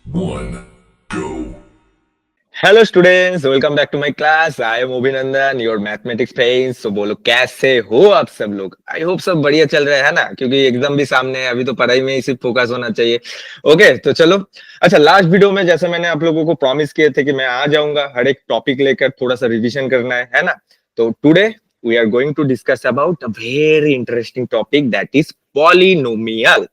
One, go. Hello students, welcome back to my class. I am Abhinandan, your mathematics friends. So बोलो, कैसे हो आप सब लोग? आई होप सब बढ़िया चल रहा है ना, क्योंकि एग्जाम भी सामने है। अभी तो पढ़ाई में ही सिर्फ फोकस होना चाहिए। ओके, तो चलो। अच्छा, लास्ट वीडियो में जैसे मैंने आप लोगों को प्रॉमिस किए थे कि मैं आ जाऊंगा, हर एक टॉपिक लेकर थोड़ा सा रिविजन करना है ना। तो today we are going to discuss about a very interesting topic, that is polynomial.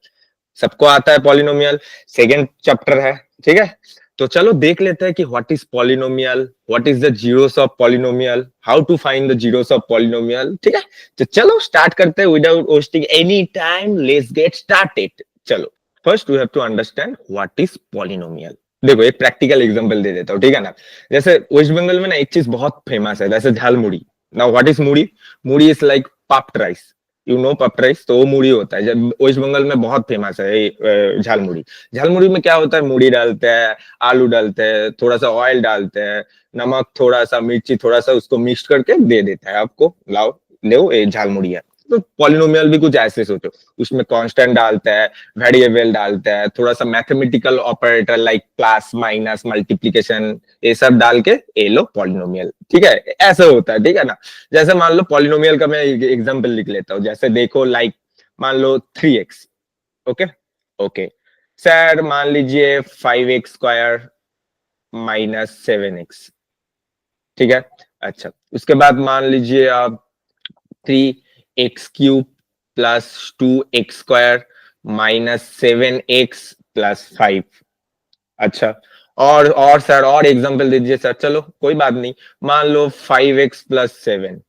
सबको आता है पॉलिनोमियल, सेकेंड चैप्टर है। ठीक है, तो चलो देख लेते हैं कि what is polynomial, what is the zeros of polynomial, how to find the zeros of polynomial. ठीक है, तो चलो स्टार्ट करते हैं without wasting any time. Let's get started. चलो, first we have to understand what is polynomial. देखो, एक practical example दे देता हूँ, ठीक है ना। जैसे वेस्ट बंगाल में ना एक चीज बहुत फेमस है, जैसे झालमुड़ी। नाउ व्हाट इज मुड़ी? मुड़ी is like puffed rice. You know puffed rice, तो वो मुड़ी होता है। जब वेस्ट बंगाल में बहुत फेमस है झालमुड़ी। झालमुड़ी में क्या होता है? मुड़ी डालते हैं, आलू डालते हैं, थोड़ा सा ऑयल डालते हैं, नमक थोड़ा सा, मिर्ची थोड़ा सा, उसको मिक्स करके दे देता है आपको। लाओ, लो, ये झालमुड़ी है। तो पॉलिनोमियल भी कुछ ऐसे सोचो। उसमें कांस्टेंट डालते हैं, वेरिएबल डालते हैं, थोड़ा सा mathematical operator like plus minus multiplication, ये सब डाल के ये लो पॉलिनोमियल। ठीक है, ऐसा होता है। ठीक है ना। जैसे मान लो पॉलिनोमियल का मैं एग्जांपल लिख लेता हूँ। जैसे देखो, लाइक मान लो 3x। ओके, ओके सर, मान लीजिए 5x² माइनस 7x। ठीक है। अच्छा, उसके बाद मान लीजिए आप 3x³ plus 2x² minus 7x+5। अच्छा, और सर, और एग्जांपल दीजिए सर। चलो कोई बात नहीं, मान लो 5x+7।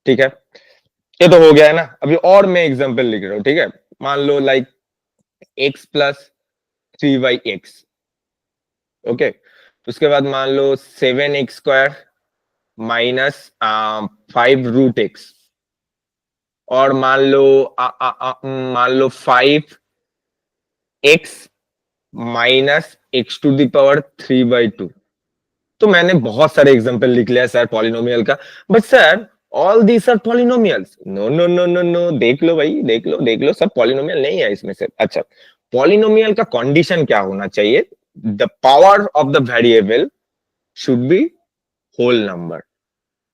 ठीक है, ये तो हो गया है ना। अभी और मैं एग्जांपल लिख रहा हूँ। ठीक है, मान लो लाइक x+3y(x). ओके, उसके बाद मान लो 7x² माइनस 5√x। और मान लो 5x माइनस x⁻³ तो मैंने बहुत सारे एग्जांपल लिख लिया सर पॉलिनोमियल का। But sir, all these are polynomials. No no no no no, देख लो भाई, देख लो देख लो, सब पॉलिनोमियल नहीं है इसमें से। अच्छा, पॉलिनोमियल का कंडीशन क्या होना चाहिए? The power of the variable should be whole number.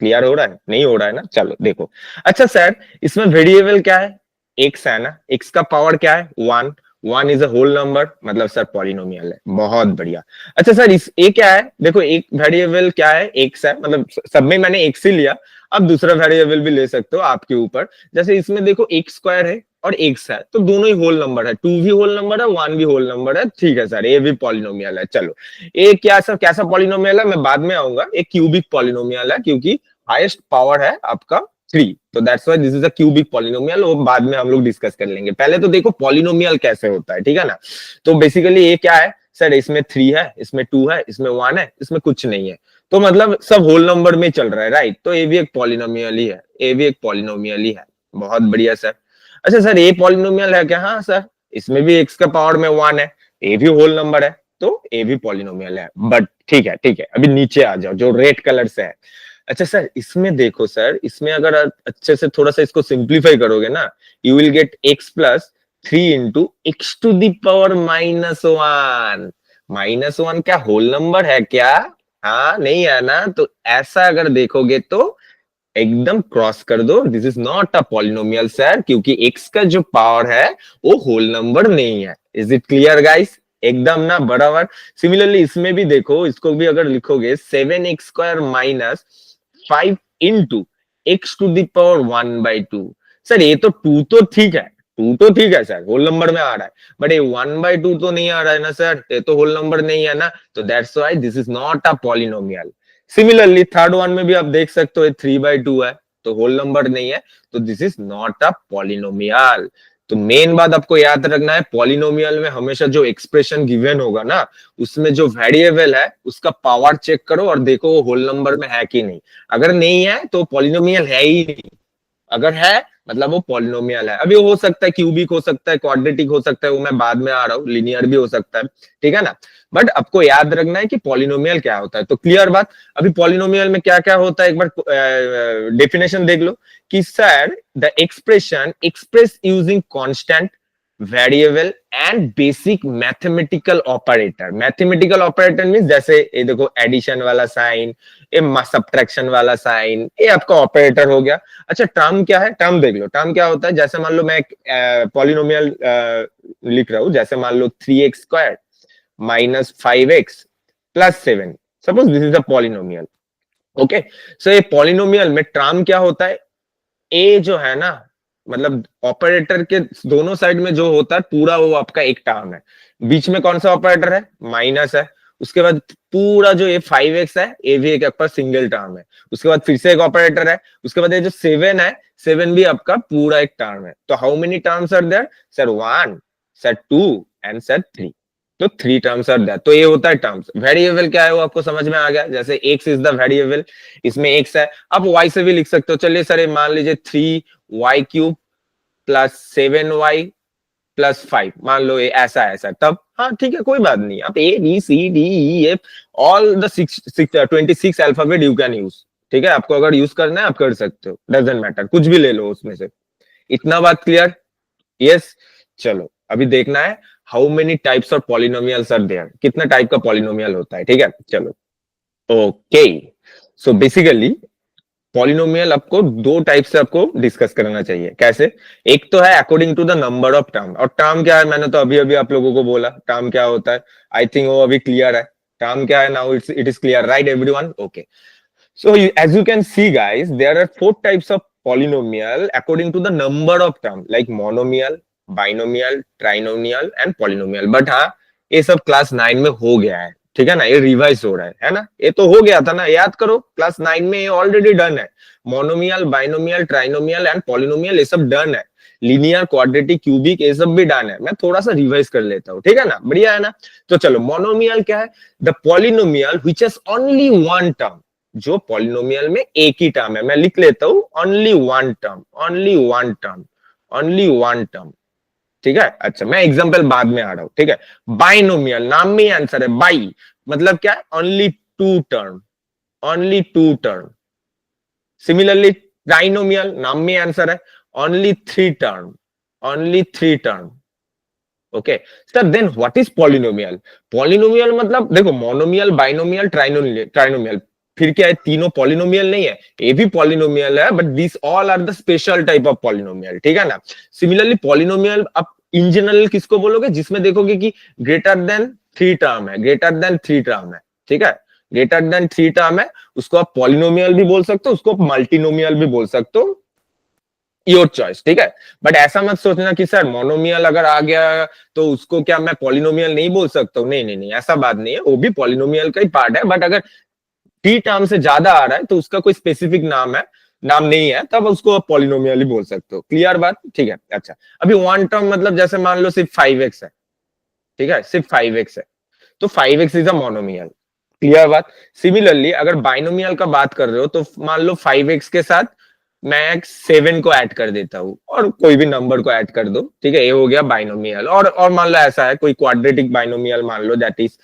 Clear हो रहा है? नहीं हो रहा है ना? चलो देखो। अच्छा सर, इसमें वेरिएबल क्या है? एक्स है ना। एक्स का पावर क्या है? 1। 1 इज अ होल नंबर, मतलब सर पॉलिनोमियल है। बहुत बढ़िया। अच्छा सर, इस ए क्या है? देखो, एक वेरिएबल क्या है? एक्स है, मतलब सब में मैंने एक्स ही लिया। अब दूसरा वेरिएबल भी ले सकते हो आपके ऊपर। जैसे इसमें देखो, x² है और एक्स है, तो दोनों ही होल नंबर है। 2 भी होल नंबर है, 1 भी होल नंबर है। ठीक है सर, ए भी पॉलिनोमियल है। चलो, ए क्या सर, कैसा पॉलिनोमियल है? मैं बाद में आऊंगा। एक क्यूबिक पॉलिनोमियल है, क्योंकि हाईएस्ट पावर है आपका 3, तो that's why this is a cubic polynomial. वो बाद में हम लोग डिस्कस कर लेंगे। पहले तो देखो पॉलिनोमियल कैसे होता है। ठीक है ना। तो बेसिकली ये क्या है सर? इसमें 3 है, इसमें 2 है, इसमें 1 है, इसमें कुछ नहीं है। तो मतलब सब होल नंबर में चल रहा है, राइट? तो ये भी एक पॉलिनोमियल ही है, ये भी एक पॉलिनोमियल ही है। बहुत बढ़िया सर। अच्छा सर, ये पॉलिनोमियल है क्या? हाँ सर, इसमें भी एक्स का पावर में 1 है, ये भी होल नंबर है, तो ये भी पॉलिनोमियल है। बट ठीक है, ठीक है, अभी नीचे आ जाओ, जो रेड कलर से है। अच्छा सर, इसमें देखो सर, इसमें अगर आप अच्छे से थोड़ा सा इसको सिंप्लीफाई करोगे ना, you will gate x+3 into x⁻⁻1। -1 क्या होल नंबर है क्या? हाँ, नहीं है ना? तो ऐसा अगर देखोगे तो एकदम क्रॉस कर दो। This is not a polynomial sir, क्योंकि x का जो पावर है वो होल नंबर नहीं है। Is it clear guys? एकदम ना, बराबर। सिमिलरली इसमें भी देखो, इसको भी अगर लिखोगे 7x² minus 5 into x⁻1/2। Sir ये तो 2 तो ठीक है, 2 तो ठीक है सर, होल नंबर में आ रहा है। बट ये 1/2 तो नहीं आ रहा है ना सर, ये तो होल नंबर नहीं है ना। तो that's why this is not a polynomial. Similarly third one में भी आप देख सकते हो, 3/2 है, तो होल नंबर नहीं है। तो this is not a polynomial. तो मेन बात आपको याद रखना है, पॉलिनोमियल में हमेशा जो एक्सप्रेशन गिवन होगा ना, उसमें जो वेरिएबल है उसका पावर चेक करो और देखो वो होल नंबर में है कि नहीं। अगर नहीं है तो पॉलिनोमियल है ही नहीं। अगर है मतलब वो पॉलिनोमियल है। अभी हो सकता है क्यूबिक, हो सकता है क्वाड्रेटिक, हो सकता है, वो मैं बाद में आ रहा हूँ, लिनियर भी हो सकता है। ठीक है ना। बट आपको याद रखना है कि पॉलिनोमियल क्या होता है। तो क्लियर बात। अभी पॉलिनोमियल में क्या क्या होता है, एक बार डेफिनेशन देख लो कि sir the expression express using constant variable and basic mathematical operator. Mathematical operator mean जैसे ये देखो एडिशन वाला साइन, ये सब्ट्रैक्शन वाला साइन, ये आपका ऑपरेटर हो गया। अच्छा टर्म क्या है, टर्म देख लो, टर्म क्या होता है। जैसे मान लो मैं एक पॉलिनोमियल लिख रहा हूं, जैसे मान लो 3x square minus 5x plus 7, suppose this is a polynomial. Okay, so ये पॉलिनोमियल में टर्म क्या होता है, ए जो है ना, मतलब ऑपरेटर के दोनों साइड में जो होता है पूरा वो आपका एक टर्म है। बीच में कौन सा ऑपरेटर है, माइनस है। उसके बाद पूरा जो ये 5x है, ये भी एक आपका सिंगल टर्म है। उसके बाद फिर से एक ऑपरेटर है। उसके बाद ये जो 7 है, 7 भी आपका पूरा एक टर्म है। तो how many terms are there, sir 1, sir 2 and sir 3। तो 3 टर्म्स आर देयर। तो ये होता है टर्म्स। वेरिएबल क्या है वो आपको समझ में आ गया। जैसे x इज द वेरिएबल, इसमें x है, आप y से भी लिख सकते हो। चलिए सर ये मान लीजिए 3y cube plus 7y plus 5, मान लो ये ऐसा ऐसा, तब हाँ ठीक है, कोई बात नहीं। आप A B C D E F all the 26 alphabet you can use. ठीक है, आपको अगर यूज करना है आप कर सकते हो, डजेंट मैटर, कुछ भी ले लो उसमें से। इतना बात क्लियर? यस। चलो अभी देखना है how many types of polynomials are there, कितना टाइप का पॉलिनोमियल होता है। ठीक है, चलो ओके। सो बेसिकली पॉलिनोमियल आपको दो टाइप से आपको डिस्कस करना चाहिए। कैसे, एक तो है according to the number of term. और टर्म क्या है, मैंने तो अभी अभी आप लोगों को बोला टर्म क्या होता है। आई थिंक वो अभी क्लियर है। टर्म क्या है, now it is clear, right everyone? Okay, so as you can see guys, there are four types of polynomial according to the number of term, like monomial, binomial, trinomial and polynomial। but हाँ, ये सब class 9 में हो गया है। ठीक है ना, ये रिवाइज हो रहा है ना। ये तो हो गया था ना, याद करो क्लास 9 में ये ऑलरेडी डन है। Monomial, binomial, trinomial and polynomial ये सब डन है। लीनियर, क्वाड्रेटिक, क्यूबिक ये सब भी डन है। मैं थोड़ा सा रिवाइज कर लेता हूँ, ठीक है ना, बढ़िया है ना। तो चलो, मोनोमियल क्या है, the polynomial which has only one term. जो पॉलिनोमियल में एक ही टर्म है, मैं लिख लेता हूं, only one term, only one term, only one term. ठीक है, अच्छा मैं एग्जांपल बाद में आ रहा हूं। ठीक है, बाइनोमियल, नाम में आंसर है बाई, मतलब क्या है, only two term, only two term. Similarly trinomial, नाम में आंसर है only three term, only three term. Okay sir, then what is polynomial? Polynomial मतलब देखो, मोनोमियल, बाइनोमियल, ट्राइनोमियल, ट्राइनोमियल, फिर क्या है, तीनों पॉलिनोमियल नहीं है, ये भी पॉलिनोमियल है, but this all are the special type of polynomial. ठीक है ना। सिमिलरली पॉलिनोमियल आप इन जनरल किसको बोलोगे, जिसमें देखोगे कि ग्रेटर देन थ्री टर्म है, ग्रेटर देन थ्री टर्म है। ठीक है, ग्रेटर देन थ्री टर्म है, उसको आप पॉलिनोमियल भी बोल सकते हो, उसको आप मल्टीनोमियल भी बोल सकते हो, योर चॉइस। ठीक है, बट ऐसा मत सोचना कि सर मोनोमियल अगर आ गया तो उसको क्या मैं पॉलिनोमियल नहीं बोल सकता हूँ। नहीं नहीं नहीं, ऐसा बात नहीं है, वो भी पॉलिनोमियल का ही पार्ट है। बट अगर टी टर्म से ज्यादा आ रहा है तो उसका कोई स्पेसिफिक नाम है, नाम नहीं है, तब उसको आप पॉलिनोमियल ही बोल सकते हो। क्लियर बात? ठीक है, अच्छा अभी वन टर्म मतलब जैसे मान लो सिर्फ 5x है। ठीक है, सिर्फ 5x है, तो 5x is a monomial. Clear बात? सिमिलरली अगर बाइनोमियल का बात कर रहे हो तो मान लो 5x के साथ मैं 7 को ऐड कर देता हूं और कोई भी नंबर को ऐड कर दो। ठीक है, ये हो गया बाइनोमियल। और मान लो ऐसा है कोई क्वाड्रेटिक बाइनोमियल, मान लो that is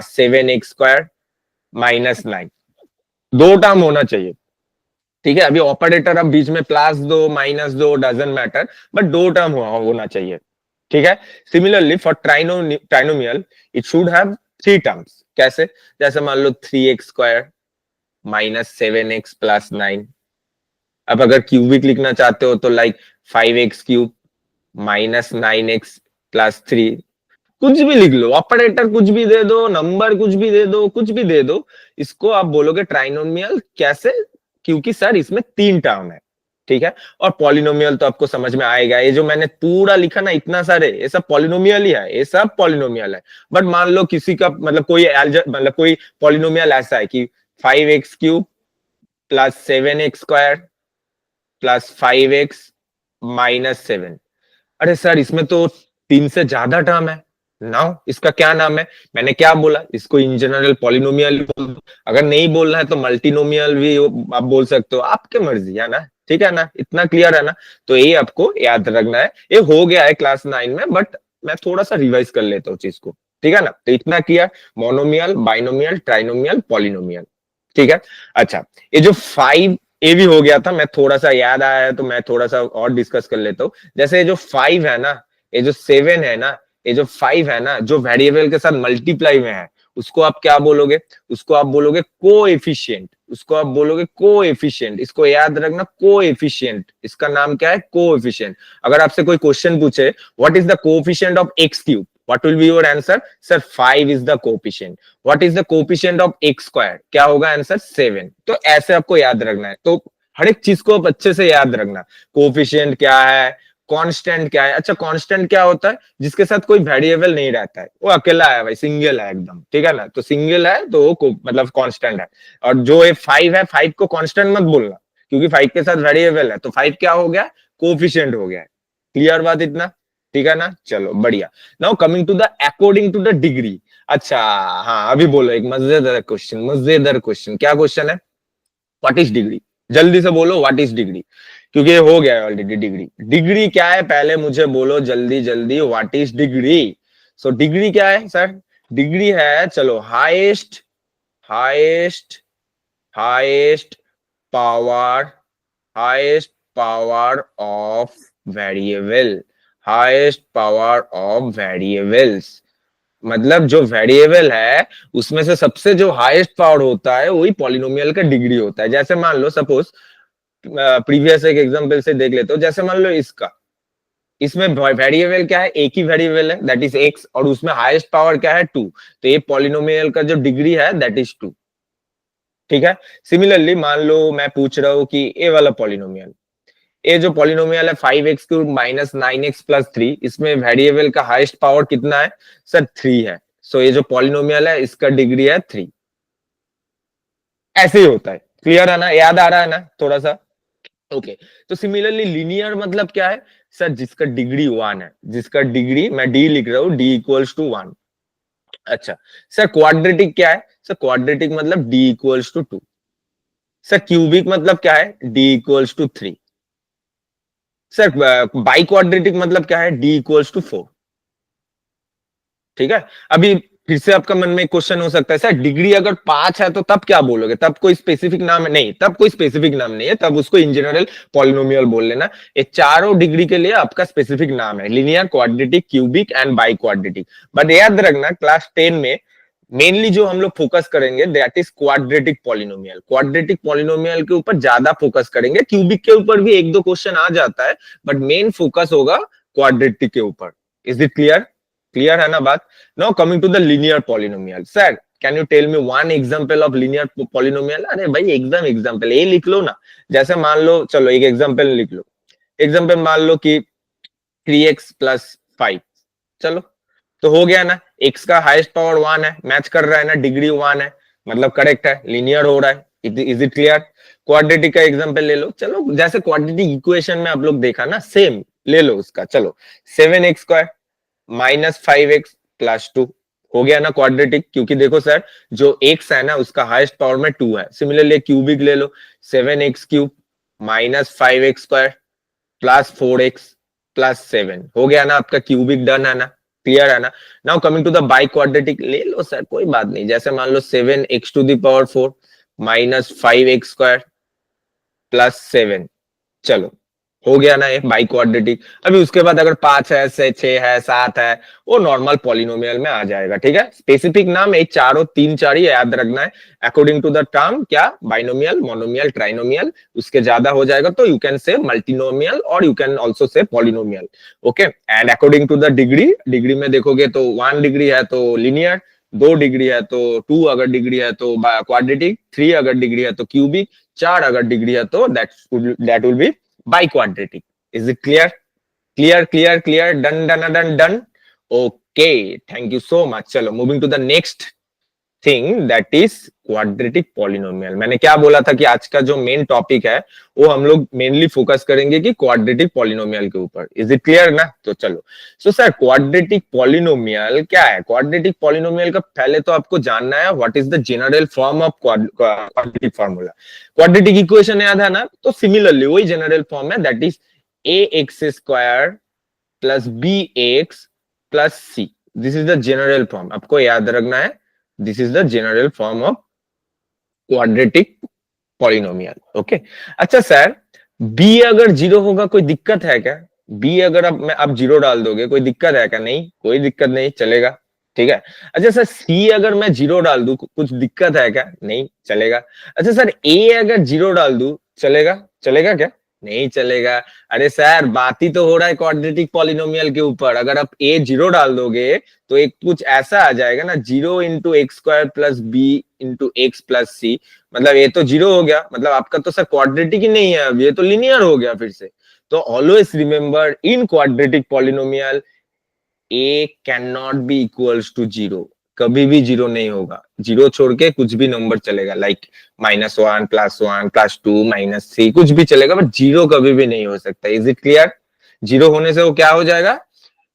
7x square minus 9। दो टर्म होना चाहिए। ठीक है, अभी ऑपरेटर अब बीच में प्लस दो माइनस दो डजंट मैटर, बट दो टर्म होना चाहिए। ठीक है, similarly for trinomial it should have three terms. कैसे, जैसे मान लो 3x square minus 7x plus 9। अब अगर क्यूबिक लिखना चाहते हो तो like 5x cube minus 9x plus 3। कुछ भी लिख लो, ऑपरेटर कुछ भी दे दो, नंबर कुछ भी दे दो, कुछ भी दे दो, इसको आप बोलोगे ट्राइनोमियल। कैसे? क्योंकि सर इसमें तीन टर्म है। ठीक है, और पॉलिनोमियल तो आपको समझ में आएगा, ये जो मैंने पूरा लिखा ना, इतना सारे, ये सब पॉलिनोमियल ही है, ये सब पॉलिनोमियल है। बट मान लो किसी का मतलब कोई मतलब कोई पॉलिनोमियल ऐसा है कि 5x cube plus 7x square plus 5x minus 7। अरे सर इसमें तो तीन से ज्यादा टर्म है। नाउ इसका क्या नाम है? मैंने क्या बोला, इसको इन जनरल पॉलिनोमियल बोल दो। अगर नहीं बोलना है तो मल्टीनोमियल भी आप बोल सकते हो, आपके मर्जी है ना। ठीक है ना, इतना क्लियर है ना। तो ये आपको याद रखना है। ये हो गया है क्लास 9 में, बट मैं थोड़ा सा रिवाइज कर लेता हूँ चीज को। ठीक है ना, तो इतना किया, मोनोमियल, बाइनोमियल, ट्राइनोमियल, पॉलिनोमियल। ठीक है, अच्छा ये जो 5 ये भी हो गया था, मैं थोड़ा सा याद आया है तो मैं थोड़ा सा और डिस्कस कर लेता हूँ। जैसे जो 5 है ना, ये जो 7 है ना, ये जो 5 है ना, जो वेरिएबल के साथ मल्टीप्लाई में है, उसको आप क्या बोलोगे? उसको आप बोलोगे कोएफिशिएंट, उसको आप बोलोगे कोएफिशिएंट। इसको याद रखना, कोएफिशिएंट, इसका नाम क्या है? कोएफिशिएंट। अगर आपसे कोई क्वेश्चन पूछे what is the coefficient of x cube, what will be your answer? Sir 5 is the coefficient. What is the coefficient of X square? क्या होगा आंसर? 7। तो ऐसे आपको याद रखना है। तो हर एक चीज को आप अच्छे से याद रखना, कोएफिशिएंट क्या है, कांस्टेंट क्या है। अच्छा, कांस्टेंट क्या होता है? जिसके साथ कोई वेरिएबल नहीं रहता है, वो अकेला है भाई, सिंगल है एकदम, ठीक है ना। तो सिंगल है तो वो मतलब कांस्टेंट है। और जो ये 5 है, 5 को कांस्टेंट मत बोलना, क्योंकि 5 के साथ वेरिएबल है, तो 5 क्या हो गया? कोएफिशिएंट हो गया। क्लियर बात इतना? ठीक है ना, चलो बढ़िया। Now coming to the according to the degree. अच्छा, हाँ अभी बोलो एक मजेदार क्वेश्चन, मजेदार क्वेश्चन। क्या क्वेश्चन है? What is degree? जल्दी से बोलो व्हाट इज डिग्री, क्योंकि ये हो गया है ऑलरेडी। डिग्री, डिग्री क्या है पहले मुझे बोलो जल्दी जल्दी, what is degree? So degree क्या है सर? डिग्री है, चलो, highest highest highest power, highest power of variable, highest power of variables. मतलब जो वेरिएबल है उसमें से सबसे जो हाईएस्ट पावर होता है वही पॉलिनोमियल का डिग्री होता है। जैसे मान लो, सपोज प्रीवियस एक एग्जांपल से देख लेते हो। जैसे मान लो इसका, इसमें वेरिएबल क्या है? एक ही वेरिएबल है, दैट इज एक्स, और उसमें हाईएस्ट पावर क्या है? 2। तो ये पॉलिनोमियल का जो डिग्री है दैट इज 2। ठीक है। सिमिलरली मान लो मैं पूछ रहा हूं कि ये वाला पॉलिनोमियल, ये जो पॉलिनोमियल है 5x cube minus 9x plus 3, इसमें वेरिएबल का हाईएस्ट पावर कितना है? सर 3 है। सो ये जो पॉलिनोमियल है इसका डिग्री है 3। ऐसे ही होता है। क्लियर है ना? याद आ रहा है ना थोड़ा सा? ओके। तो सिमिलरली लीनियर मतलब क्या है? सर जिसका डिग्री 1 है, जिसका डिग्री, मैं डी लिख रहा हूं, डी इक्वल्स टू 1। अच्छा सर, क्वाड्रेटिक क्या है? सर क्वाड्रेटिक मतलब d equals to 2। Sir cubic मतलब क्या है? D equals to 3। Sir biquadratic मतलब क्या है? D equals to 4। ठीक है। अभी फिर से आपका मन में एक क्वेश्चन हो सकता है, सर डिग्री अगर 5 है तो तब क्या बोलोगे? तब कोई स्पेसिफिक नाम है? नहीं, तब कोई स्पेसिफिक नाम नहीं है, तब उसको इन जनरल पॉलिनोमियल बोल लेना। ये चारों डिग्री के लिए आपका स्पेसिफिक नाम है, linear, quadratic, cubic and by quadratic. But याद रखना, क्लास 10 में मेनली जो हम लोग फोकस करेंगे that is quadratic polynomial. Quadratic polynomial के ऊपर ज्यादा फोकस करेंगे, क्यूबिक के ऊपर भी एक दो क्वेश्चन आ जाता है, बट मेन फोकस होगा क्वाड्रेटिक के ऊपर। Is it clear? क्लियर है ना बात? Now coming to the linear polynomial. Sir can you tell me one example of linear polynomial? अरे भाई एकदम एग्जांपल ये लिख लो ना। जैसे मान लो, चलो एक एग्जांपल लिख लो। एग्जांपल मान लो कि 3x प्लस 5। चलो, तो हो गया ना, x का हाईएस्ट पावर 1 है, मैच कर रहा है ना, डिग्री 1 है, मतलब करेक्ट है, लिनियर हो रहा है। Is it clear? क्वाड्रेटिक का एग्जांपल ले लो। चलो, जैसे क्वाड्रेटिक इक्वेशन में आप लोग देखा ना, सेम ले लो उसका। चलो, 7x square minus 5x plus 2 हो गया ना क्वाड्रेटिक, क्योंकि देखो सर जो x है ना उसका हाईएस्ट पावर में 2 है। सिमिलरली क्यूबिक ले लो, 7x cube minus 5x square plus 4x plus 7 हो गया ना आपका क्यूबिक। डन है ना? क्लियर है ना? Now coming to the biquadratic ले लो सर, कोई बात नहीं। जैसे मान लो 7x to the power 4 minus 5x square plus 7। चलो, हो गया ना ये बाई क्वाड्रेटिक। अभी उसके बाद अगर 5 है, 6 है, 7 है, वो नॉर्मल पॉलिनोमियल में आ जाएगा। ठीक है। स्पेसिफिक नाम एक चारों 3-4 ही याद रखना है अकॉर्डिंग टू द टर्म। क्या? Binomial, monomial, trinomial. उसके ज्यादा हो जाएगा तो यू कैन से मल्टीनोमियल और you can also say polynomial. Okay. And according to the degree, degree में देखोगे तो 1 डिग्री है तो लिनियर, 2 डिग्री है तो 2, अगर डिग्री है तो क्वाड्रेटिक, 3 अगर डिग्री है तो क्यूबिक, 4 अगर डिग्री है तो that will B by quadratic. Is it clear? Clear, clear, clear. Done, done, done, done. Okay. Thank you so much. चलो, moving to the next thing, that is quadratic polynomial. मैंने क्या बोला था कि आज का जो मेन टॉपिक है वो हम लोग मेनली फोकस करेंगे कि क्वाड्रेटिक पॉलिनोमियल के ऊपर। इज इट क्लियर ना? तो चलो, सो सर क्वाड्रेटिक पॉलिनोमियल क्या है? क्वाड्रेटिक पॉलिनोमियल का पहले तो आपको जानना है what is the general form of quadratic formula. Quadratic equation याद है ना? तो सिमिलरली वही जनरल फॉर्म है, that is ax square plus bx plus c। This is the general form, आपको याद रखना है। This is the general form of quadratic polynomial. Okay. अच्छा सर, b अगर 0 होगा कोई दिक्कत है क्या? बी अगर आप जीरो डाल दोगे, कोई दिक्कत है क्या? नहीं, कोई दिक्कत नहीं, चलेगा। ठीक है। अच्छा सर, सी अगर मैं जीरो डाल दूं, कुछ दिक्कत है क्या? नहीं, चलेगा। अच्छा सर, ए अगर जीरो डाल दूं, चलेगा? चलेगा क्या? नहीं चलेगा। अरे सर, बात ही तो हो रहा है क्वाड्रेटिक पॉलिनोमियल के ऊपर। अगर आप ए जीरो डाल दोगे तो एक कुछ ऐसा आ जाएगा ना, zero into X square plus B into X plus C. मतलब ये तो जीरो हो गया, मतलब आपका तो सर क्वाड्रेटिक ही नहीं है, अब ये तो लिनियर हो गया फिर से। तो always remember, in quadratic polynomial a can not be equals to zero. कभी भी जीरो नहीं होगा। जीरो छोड़ के कुछ भी नंबर चलेगा, लाइक -1 +1 +2 -3, कुछ भी चलेगा, बट जीरो कभी भी नहीं हो सकता। Is it clear? जीरो होने से वो क्या हो जाएगा?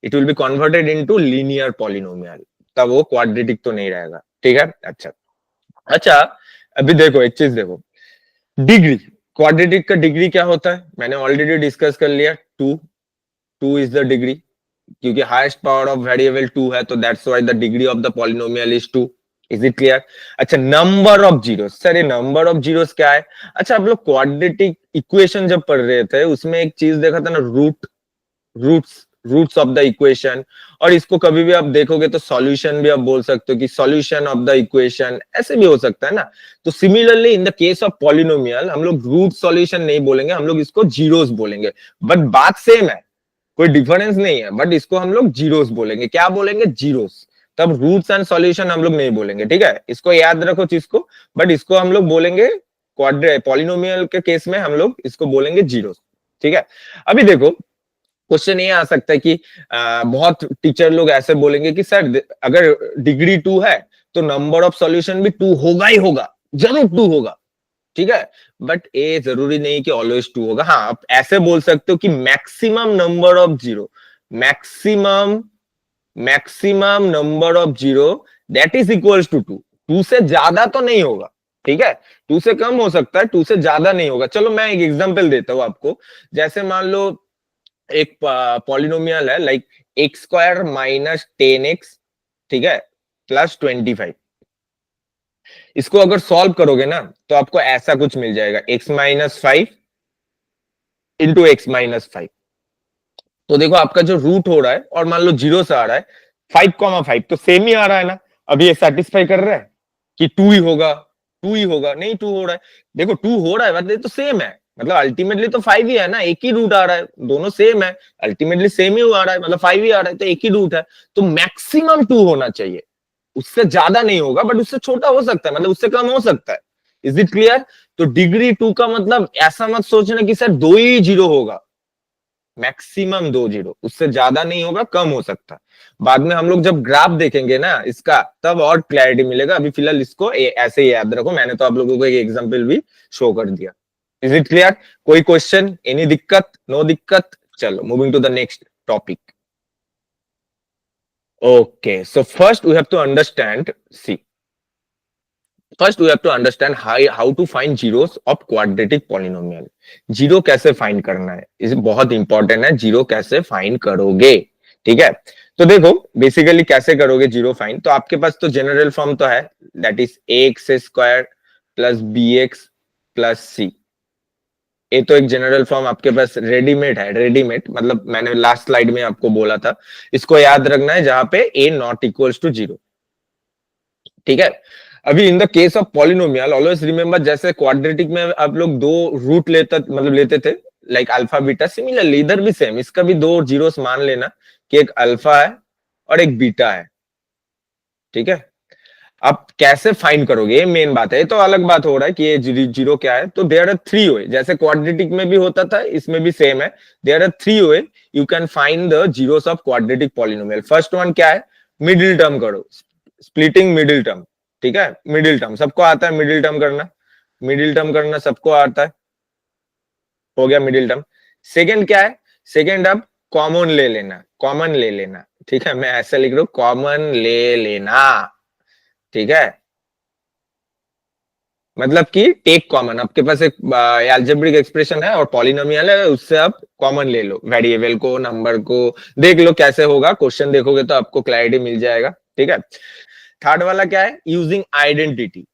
It will be converted into linear polynomial. तब वो क्वाड्रेटिक तो नहीं रहेगा। ठीक है। अच्छा अच्छा, अभी देखो एक चीज देखो, डिग्री। क्वाड्रेटिक का डिग्री क्या होता है? मैंने ऑलरेडी डिस्कस कर लिया, two. Two is the degree, क्योंकि highest power of variable two है, तो that's why the degree of the polynomial is two. Is it clear? अच्छा, नंबर ऑफ जीरोस। सर ये नंबर ऑफ जीरोस क्या है? अच्छा, आप लोग क्वाड्रेटिक इक्वेशन जब पढ़ रहे थे, उसमें एक चीज देखा था ना, roots roots of the equation. और इसको कभी भी आप देखोगे तो सॉल्यूशन भी आप बोल सकते हो कि सॉल्यूशन ऑफ द इक्वेशन, ऐसे भी हो सकता है ना। तो similarly in the case of polynomial, हम लोग रूट सॉल्यूशन नहीं बोलेंगे, हम लोग इसको जीरोस बोलेंगे। बट बात सेम है, कोई डिफरेंस नहीं है, बट इसको हम लोग जीरोस बोलेंगे। क्या बोलेंगे? जीरोस। तब रूट्स एंड सॉल्यूशन हम लोग नहीं बोलेंगे। ठीक है, इसको याद रखो चीज को। बट इसको हम लोग बोलेंगे क्वाड्रे पॉलिनोमियल के केस में हम लोग इसको बोलेंगे जीरोस। ठीक है। अभी देखो, क्वेश्चन ये आ सकता है कि बहुत टीचर लोग ऐसे बोलेंगे कि सर अगर डिग्री टू है तो नंबर ऑफ सॉल्यूशन भी टू होगा ही होगा, जरूर टू होगा। ठीक है। बट ये जरूरी नहीं कि ऑलवेज टू होगा। हाँ, आप ऐसे बोल सकते हो कि maximum number of zero, maximum maximum number of zero that is equals to two. Two से ज्यादा तो नहीं होगा। ठीक है, टू से कम हो सकता है, टू से ज्यादा नहीं होगा। चलो मैं एक एग्जांपल देता हूं आपको। जैसे मान लो एक पॉलिनोमियल है, लाइक एक्स स्क्वायर -10x, ठीक है, +25। इसको अगर सॉल्व करोगे ना, तो आपको ऐसा कुछ मिल जाएगा, x-5 इंटू x-5। तो देखो आपका जो रूट हो रहा है, और मान लो जीरो से आ रहा है, 5,5 तो सेम ही आ रहा है ना। अभी ये सेटिस्फाई कर रहा है कि टू ही होगा? टू ही होगा? नहीं, टू हो रहा है। देखो टू हो रहा है, मतलब तो सेम है, मतलब अल्टीमेटली तो फाइव ही है ना, एक ही रूट आ रहा है, दोनों सेम है, अल्टीमेटली सेम ही आ रहा है, मतलब फाइव ही आ रहा है, तो एक ही रूट है। तो मैक्सिमम टू होना चाहिए, उससे ज्यादा नहीं होगा, बट उससे छोटा हो सकता है, मतलब उससे कम हो सकता है। Is it clear? तो डिग्री टू का मतलब ऐसा मत सोचना कि सर दो ही जीरो होगा, मैक्सिमम दो जीरो, उससे ज्यादा नहीं होगा, कम हो सकता है। बाद में हम लोग जब ग्राफ देखेंगे ना इसका, तब और क्लैरिटी मिलेगा। अभी फिलहाल इसको ऐसे ही याद रखो, मैंने तो आप लोगों को एक एग्जांपल भी शो कर दिया। Is it clear? कोई क्वेश्चन, एनी दिक्कत? नो दिक्कत? चलो moving to the next topic. Okay, so first we have to understand, see, first we have to understand how to find zeros of quadratic polynomial. Zero कैसे find करना है, इसे बहुत important है, zero कैसे फाइंड करोगे। ठीक है, तो देखो बेसिकली कैसे करोगे जीरो फाइंड। तो आपके पास तो जनरल फॉर्म तो है, that is X square plus B x plus C. ये तो एक जनरल फॉर्म आपके पास रेडीमेड है, रेडीमेड मतलब मैंने लास्ट स्लाइड में आपको बोला था। इसको याद रखना है जहां पे ए नॉट इक्वल्स टू जीरो। ठीक है। अभी in the case of polynomial always remember, जैसे क्वाड्रेटिक में आप लोग दो रूट लेते थे, लाइक अल्फा बीटा, सिमिलरली इधर भी सेम, इसका भी दो जीरोस मान लेना कि एक अल्फा है और एक बीटा है। ठीक है। आप कैसे फाइंड करोगे, ये मेन बात है। ये तो अलग बात हो रहा है कि ये जीरो क्या है। तो देयर आर थ्री वे, जैसे क्वाड्रेटिक में भी होता था, इसमें भी सेम है। There are three way you can find the zeros of quadratic polynomial. First one क्या है? मिडिल टर्म करो, स्प्लिटिंग मिडिल टर्म। ठीक है, मिडिल टर्म सबको आता है, मिडिल टर्म करना, मिडिल टर्म करना सबको आता है, हो गया मिडिल टर्म। सेकंड क्या है? सेकंड अब कॉमन ले लेना, कॉमन ले लेना। ठीक है, मैं ऐसा लिख रहा हूं, कॉमन ले लेना। ठीक है, मतलब कि टेक कॉमन, आपके पास एक एल्जेब्रिक एक्सप्रेशन है और पॉलिनोमियल है, उससे आप कॉमन ले लो, वेरिएबल को, नंबर को। देख लो कैसे होगा, क्वेश्चन देखोगे तो आपको क्लैरिटी मिल जाएगा। ठीक है। थर्ड वाला क्या है? Using identity,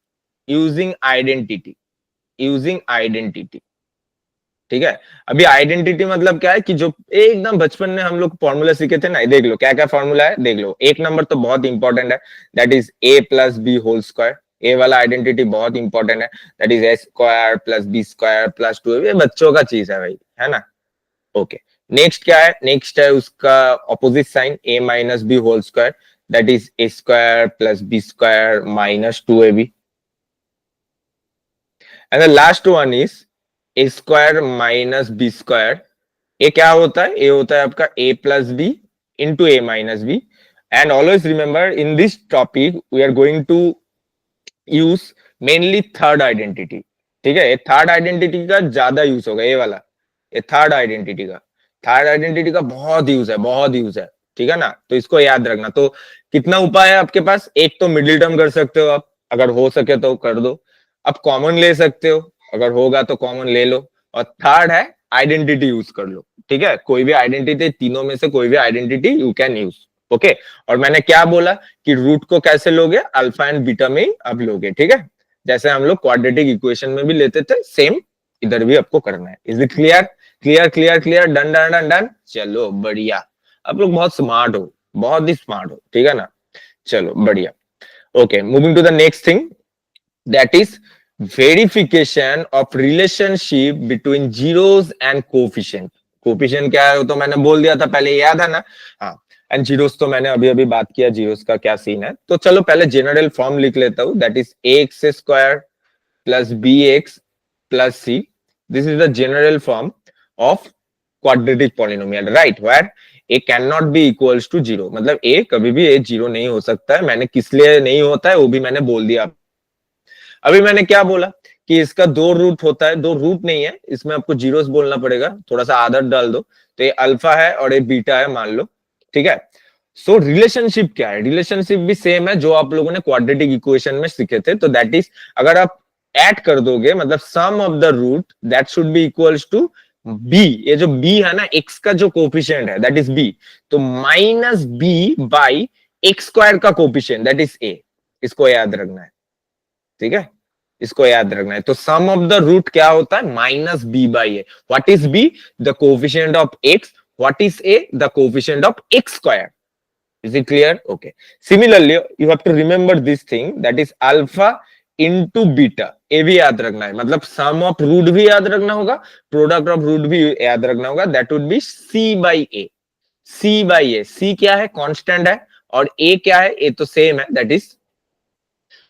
using identity, using identity. ठीक है। अभी आइडेंटिटी मतलब क्या है कि जो एकदम बचपन में हम लोग फॉर्मूला सीखे थे ना, देख लो क्या क्या फॉर्मूला है, देख लो। एक नंबर तो बहुत इंपॉर्टेंट है, that is A plus B whole square. ए वाला आइडेंटिटी बहुत इंपॉर्टेंट है, that is A square plus B square plus 2, ये बच्चों का चीज है भाई, है ना। ओके, नेक्स्ट क्या है, नेक्स्ट है उसका opposite sign, A minus B whole square, that is A square plus B square minus 2ab। And the last one is A square minus B square. ये क्या होता है, ये होता है आपका A plus B into A minus B. And always remember in this topic we are going to use mainly third identity. ठीक है, ये थर्ड आइडेंटिटी का ज्यादा यूज होगा, ये वाला, ये थर्ड आइडेंटिटी का, थर्ड आइडेंटिटी का बहुत यूज है, बहुत यूज है। ठीक है ना, तो इसको याद रखना। तो कितना उपाय है आपके पास, एक तो मिडिल टर्म कर सकते हो आप, अगर हो सके तो कर दो। आप कॉमन ले सकते हो, अगर होगा तो कॉमन ले लो। और थर्ड है आइडेंटिटी यूज कर लो। ठीक है, कोई भी आइडेंटिटी, तीनों में से कोई भी identity you can use. Okay, और मैंने क्या बोला कि रूट को कैसे लोगे, अल्फा एंड बीटा में ही अब लोगे। ठीक है, जैसे हम लोग क्वाड्रेटिक इक्वेशन में भी लेते थे, सेम इधर भी आपको करना है। Is it clear? Clear clear clear, done done done done. चलो बढ़िया, आप लोग बहुत स्मार्ट हो, बहुत ही स्मार्ट हो। ठीक है ना, चलो बढ़िया। Okay, moving to the next thing, that is verification of relationship between zeros and coefficient. Coefficient क्या है वो तो मैंने बोल दिया था पहले, याद है ना। हाँ, एंड जीरोस तो मैंने अभी अभी बात किया, जीरोस का क्या सीन है। तो चलो पहले जनरल फॉर्म लिख लेता हूं, that is a x square plus B x plus c. This is the general form of quadratic polynomial, right, where a can not be equals to zero. मतलब ए कभी भी ए जीरो नहीं हो सकता है। मैंने किस लिए नहीं होता है वो भी मैंने बोल दिया। अभी मैंने क्या बोला कि इसका दो रूट होता है, दो रूट नहीं है, इसमें आपको जीरोस बोलना पड़ेगा, थोड़ा सा आदत डाल दो। तो ये अल्फा है और ये बीटा है मान लो। ठीक है, सो रिलेशनशिप क्या है, रिलेशनशिप भी सेम है जो आप लोगों ने क्वाड्रेटिक इक्वेशन में सीखे थे। तो दैट इज, अगर आप ऐड कर दोगे, मतलब sum of the root that should be equals to B. ये जो बी है ना, एक्स का जो कोफिशिएंट है दैट इज बी, तो minus B by x square का कोफिशिएंट दैट इज ए। इसको याद रखना है। ठीक है, इसको याद रखना है। तो सम ऑफ द रूट क्या होता है, minus B by A. What is B? The coefficient of X. What is A? The coefficient of X square. Is it clear? Okay, similarly you have to remember this thing, that is alpha into beta. ए भी याद रखना है, मतलब sum of root भी याद रखना होगा, प्रोडक्ट ऑफ रूट भी याद रखना होगा, that would be C by A. C by A, C क्या है, कांस्टेंट है, और ए क्या है, ए तो सेम है, that is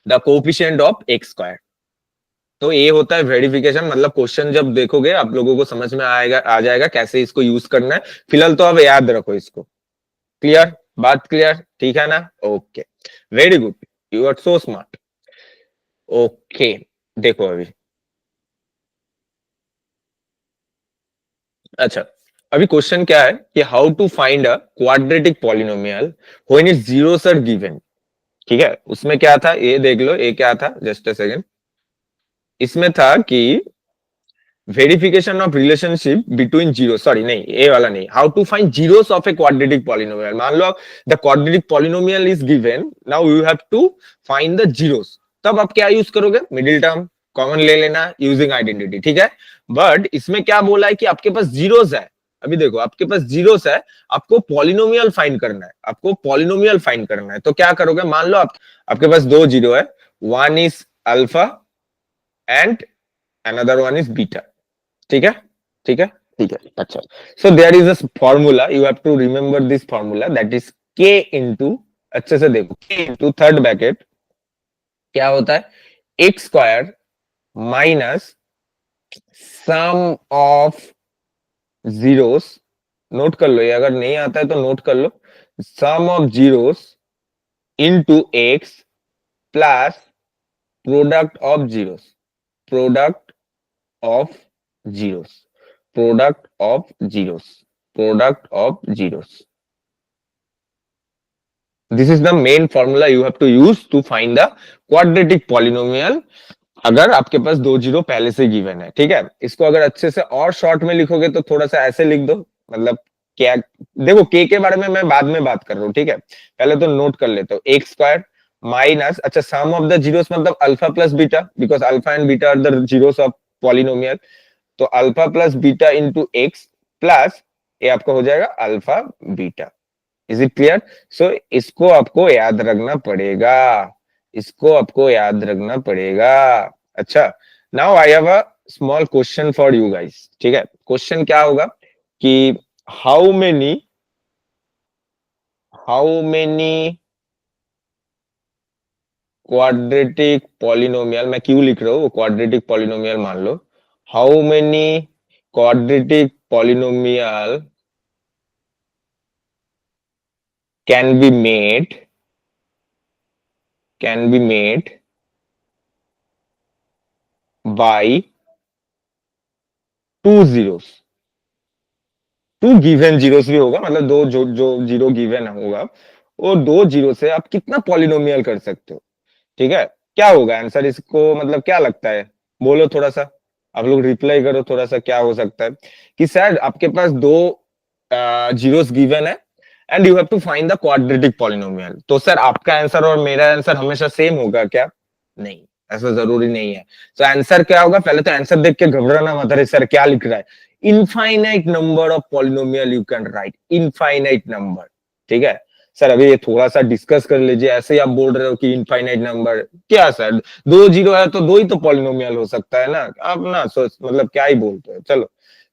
the coefficient of X square. तो ये होता है वेरिफिकेशन। मतलब क्वेश्चन जब देखोगे आप लोगों को समझ में आएगा, आ जाएगा कैसे इसको यूज करना है। फिलहाल तो अब याद रखो इसको। क्लियर? बात क्लियर? ठीक है ना? Okay, very good, you are so smart. Okay, देखो अभी, अच्छा, अभी क्वेश्चन क्या है कि how to find a quadratic polynomial when its zeros are given. ठीक है, उसमें क्या था ये देख लो, ये क्या था, जस्ट अ सेकंड। इसमें था कि verification of relationship between zero, sorry नहीं, ये वाला नहीं, how to find zeros of a quadratic polynomial. मान लो the quadratic polynomial is given, now you have to find the zeros. तब आप क्या यूज करोगे, मिडिल टर्म कॉमन ले लेना यूजिंग आइडेंटिटी। ठीक है, बट इसमें क्या बोला है कि आपके पास जीरोस है। अभी देखो आपके पास जीरोस है, आपको पॉलिनोमियल फाइंड करना है, आपको पॉलिनोमियल फाइंड करना है। तो क्या करोगे, मान लो आपके पास दो जीरो है, one is alpha and another one is beta. ठीक है, ठीक है, ठीक है, अच्छा। So there is a formula, you have to remember this formula, that is के इंटू, अच्छे से देखो, के इंटू थर्ड ब्रैकेट क्या होता है, X square minus sum of zeros. Note कर लो, ये अगर नहीं आता है तो नोट कर लो, sum of zeros into X plus product of zeros, product of zeros, product of zeros, product of zeros. This is the main formula you have to use to find the quadratic polynomial अगर आपके पास दो zero पहले से given है। ठीक है, इसको अगर अच्छे से और शॉर्ट में लिखोगे तो थोड़ा सा ऐसे लिख दो, मतलब क्या, देखो के बारे में मैं बाद में बात कर रहा हूँ। ठीक है, पहले तो नोट कर लेते हो, एक्स स्क्वायर माइनस, अच्छा सम ऑफ द जीरोस मतलब alpha plus beta, because alpha and beta are the zeros of polynomial. तो alpha plus beta into X plus ये आपका हो जाएगा alpha beta. Is it clear? So इसको आपको याद रखना पड़ेगा, इसको आपको याद रखना पड़ेगा। अच्छा, now I have a small question for you guys. ठीक है, क्वेश्चन क्या होगा कि हाउ मेनी क्वाड्रेटिक पॉलिनोमियल, मैं क्यों लिख रहा हूँ वो क्वाड्रेटिक पॉलिनोमियल मान लो, how many quadratic polynomial can be made by two zeros, two given zeros भी होगा, मतलब दो जो जो जीरो गिवन होगा वो दो जीरो से आप कितना पॉलिनोमियल कर सकते हो। ठीक है, क्या होगा आंसर इसको, मतलब क्या लगता है, बोलो थोड़ा सा, आप लोग रिप्लाई करो थोड़ा सा, क्या हो सकता है कि सर आपके पास दो जीरोस गिवन है and you have to find the quadratic polynomial, तो सर आपका आंसर और मेरा आंसर हमेशा सेम होगा क्या? नहीं, ऐसा जरूरी नहीं है। तो आंसर क्या होगा, पहले तो आंसर देख के घबराना मत, अरे सर क्या लिख रहा है, infinite number of polynomial you can write, infinite number. ठीक है सर, अभी ये थोड़ा सा डिस्कस कर लीजिए, ऐसे ही आप बोल रहे हो कि इनफाइनाइट नंबर, क्या सर दो जीरो है तो दो ही तो पॉलिनोमियल हो सकता है ना, आप ना सोच, मतलब क्या ही बोलते हो। चलो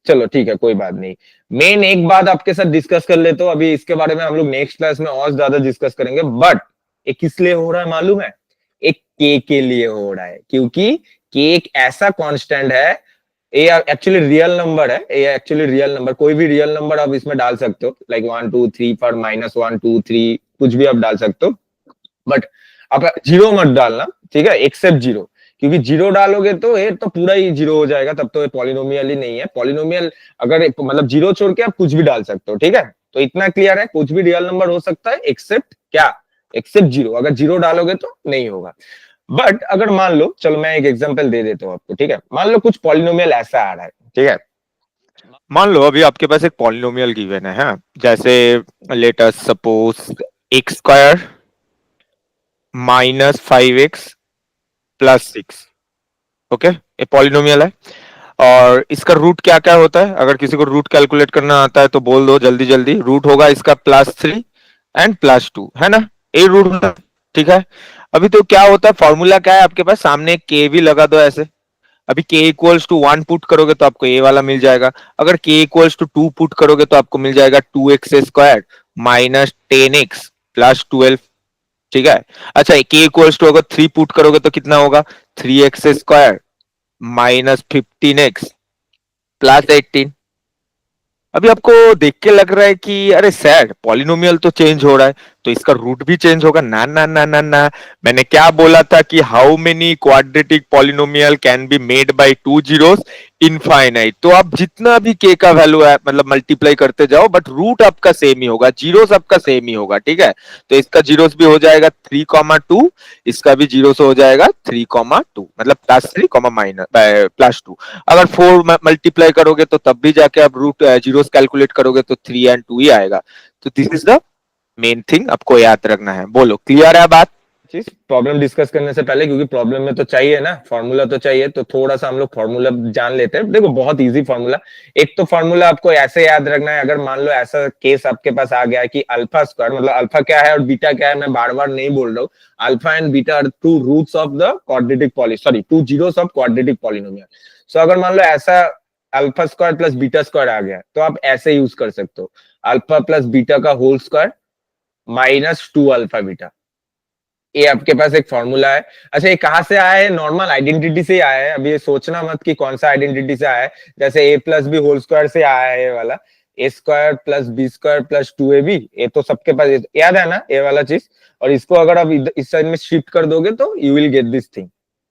चलो ठीक है, कोई बात नहीं। मेन एक बात आपके साथ डिस्कस कर लेते हो, अभी इसके बारे में हम लोग नेक्स्ट क्लास में और ज्यादा डिस्कस करेंगे, बट ये किस लिए हो रहा है मालूम है? एक के लिए हो रहा है, क्योंकि के एक ऐसा कांस्टेंट है, ये एक्चुअली रियल नंबर है, ये एक्चुअली रियल नंबर, कोई भी रियल नंबर आप इसमें डाल सकते हो, लाइक 1 2 3 फॉर -1 2 3 कुछ भी आप डाल सकते हो, बट आप जीरो मत डालना, ठीक है, एक्सेप्ट जीरो, क्योंकि जीरो डालोगे तो ये तो पूरा ही जीरो हो जाएगा, तब तो ये पॉलिनोमियल ही नहीं है। पॉलिनोमियल अगर मतलब जीरो छोड़ के आप कुछ भी डाल सकते हो, ठीक है, तो इतना क्लियर है, कुछ भी रियल नंबर हो सकता है एक्सेप्ट क्या, एक्सेप्ट जीरो, अगर जीरो डालोगे तो नहीं होगा। बट अगर मान लो, चलो मैं एक एग्जांपल दे देता हूँ आपको, ठीक है, मान लो कुछ पॉलिनोमियल ऐसा आ रहा है, ठीक है, मान लो अभी आपके पास एक पॉलिनोमियल गिवन है, हाँ? जैसे let us suppose x square -5x + 6। Okay, ये पॉलिनोमियल है और इसका रूट क्या क्या होता है, अगर किसी को रूट कैलकुलेट करना आता है तो बोल दो जल्दी जल्दी। रूट होगा इसका +3 एंड +2, है ना? ए रूट होता है, ठीक है। अभी तो क्या होता है, फॉर्मूला क्या है आपके पास सामने, के भी लगा दो ऐसे। अभी k इक्वल्स टू 1 पुट करोगे तो आपको ए वाला मिल जाएगा, अगर k इक्वल्स टू 2 पुट करोगे तो आपको मिल जाएगा 2x² -10x +12। ठीक है, अच्छा k इक्वल्स टू अगर 3 पुट करोगे तो कितना होगा, 3x² -15x +18। अभी आपको देख के लग रहा है कि अरे सैड पॉलिनोमियल तो चेंज हो रहा है, तो इसका रूट भी चेंज होगा। ना ना ना ना ना, मैंने क्या बोला था कि how many quadratic polynomial can be made by two zeros, infinite. तो आप जितना भी के का वैल्यू है मतलब मल्टीप्लाई करते जाओ, बट रूट आपका सेम ही होगा, जीरोस आपका सेम ही होगा। ठीक है, तो इसका जीरोस भी हो जाएगा 3,2, इसका भी जीरो से हो जाएगा 3,2, मतलब +3 -+2। अगर 4 मल्टीप्लाई करोगे तो तब भी जाके आप रूट जीरोस कैलकुलेट करोगे तो 3 और 2 ही आएगा। तो this is the main thing आपको याद रखना है। बोलो, क्लियर है बात? चीज प्रॉब्लम डिस्कस करने से पहले, क्योंकि प्रॉब्लम में तो चाहिए ना फॉर्मूला, तो चाहिए, तो थोड़ा सा हम लोग फॉर्मूला जान लेते हैं। देखो बहुत इजी फॉर्मूला, एक तो फॉर्मूला आपको ऐसे याद रखना है, अगर मान लो ऐसा केस आपके पास आ गया है कि अल्फा स्क्वायर, मतलब अल्फा क्या है और बीटा क्या है, मैं बार बार नहीं बोल रहा हूँ, alpha and beta are two roots of the quadratic poly, sorry two zeros of quadratic polynomial. So अगर मान लो ऐसा alpha square plus beta square आ गया, तो आप ऐसे यूज कर सकते हो, अल्फा प्लस बीटा का होल स्क्वायर -2 अल्फा बीटा, ये आपके पास एक फॉर्मूला है। अच्छा, ये कहाँ से आया है? नॉर्मल आइडेंटिटी से आया है, अभी ये सोचना मत कि कौन सा आइडेंटिटी से आया है, जैसे ए प्लस बी होल स्क्वायर से आया है ये वाला, a² + b² + 2ab, ये तो सबके पास याद है ना ये वाला चीज, और इसको अगर आप इस साइड में शिफ्ट कर दोगे तो you will get this thing,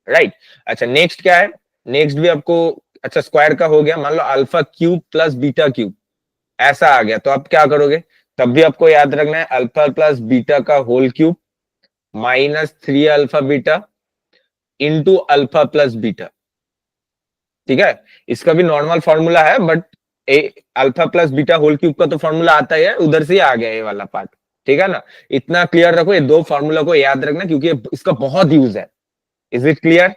right. अच्छा नेक्स्ट क्या है, नेक्स्ट भी आपको, अच्छा स्क्वायर का हो गया, मान लो α³ + β³ ऐसा आ गया, तो आप क्या करोगे, तब भी आपको याद रखना है अल्फा प्लस बीटा का whole cube -3 alpha beta into alpha plus beta. ठीक है, इसका भी नॉर्मल फॉर्मूला है, but alpha plus beta whole cube का तो फॉर्मूला आता ही है, उधर से ही आ गया ये वाला पार्ट। ठीक है ना, इतना क्लियर रखो, ये दो फॉर्मूला को याद रखना, क्योंकि इसका बहुत यूज है। Is it clear?